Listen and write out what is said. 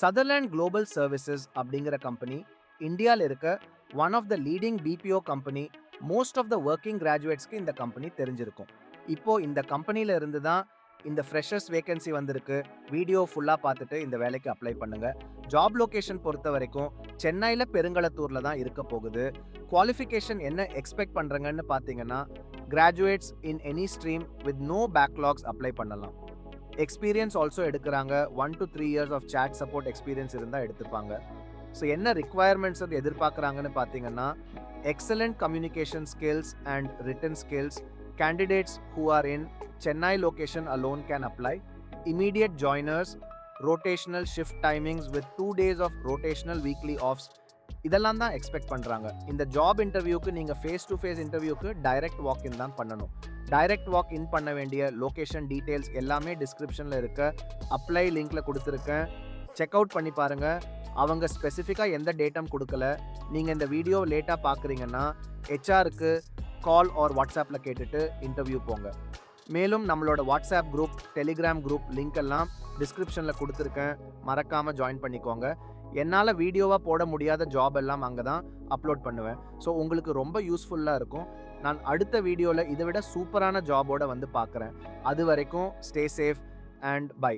Sutherland Global Services அப்படிங்கிற company இந்தியாவில் இருக்க one of the leading BPO company. Most of the working கிராஜுவேட்ஸ்க்கு இந்த கம்பெனி தெரிஞ்சிருக்கும். இப்போ இந்த கம்பெனியில இருந்து தான் இந்த ஃப்ரெஷர்ஸ் வேகன்சி வந்திருக்கு. வீடியோ ஃபுல்லாக பார்த்துட்டு இந்த வேலைக்கு அப்ளை பண்ணுங்க. ஜாப் லொகேஷன் பொறுத்த வரைக்கும் சென்னையில் பெருங்களத்தூரில் தான் இருக்க போகுது. குவாலிஃபிகேஷன் என்ன எக்ஸ்பெக்ட் பண்ணுறங்கன்னு பார்த்தீங்கன்னா, graduates in any stream with no backlogs apply பண்ணலாம். எக்ஸ்பீரியன்ஸ் ஆல்சோ எடுக்கிறாங்க. 1 to 3 years of chat support experience இருந்தால் எடுத்துப்பாங்க. ஸோ என்ன ரிக்வயர்மெண்ட்ஸ் அது எதிர்பார்க்குறாங்கன்னு பார்த்தீங்கன்னா, excellent communication skills and written skills. Candidates who are in Chennai location alone can apply. Immediate joiners. Rotational shift timings with 2 days off rotational weekly offs. இதெல்லாம் தான் expect பண்ணுறாங்க. இந்த ஜாப் இன்டர்வியூக்கு நீங்கள் ஃபேஸ் டு ஃபேஸ் இன்டர்வியூக்கு டைரக்ட் வாக்-இன் தான் பண்ணணும். Direct walk in பண்ண வேண்டிய லொகேஷன் டீட்டெயில்ஸ் எல்லாமே டிஸ்கிரிப்ஷனில் இருக்க அப்ளை லிங்க்ல கொடுத்துருக்கேன். செக் அவுட் பண்ணி பாருங்க. அவங்க ஸ்பெசிஃபிக்காக எந்த டேட்டும் கொடுக்கல. நீங்கள் இந்த வீடியோ லேட்டாக பார்க்குறீங்கன்னா ஹெச்ஆருக்கு கால் ஆர் வாட்ஸ்அப்பில் கேட்டுட்டு இன்டர்வியூ போங்க. மேலும் நம்மளோட WhatsApp group, Telegram group link எல்லாம் டிஸ்கிரிப்ஷனில் கொடுத்துருக்கேன். மறக்காமல் ஜாயின் பண்ணிக்கோங்க. என்னால் வீடியோவாக போட முடியாத ஜாப் எல்லாம் அங்கே தான் அப்லோட் பண்ணுவேன். ஸோ உங்களுக்கு ரொம்ப யூஸ்ஃபுல்லாக இருக்கும். நான் அடுத்த வீடியோவில் இதை விட சூப்பரான ஜாபோட வந்து பார்க்குறேன். அது வரைக்கும் ஸ்டே சேஃப் அண்ட் பை.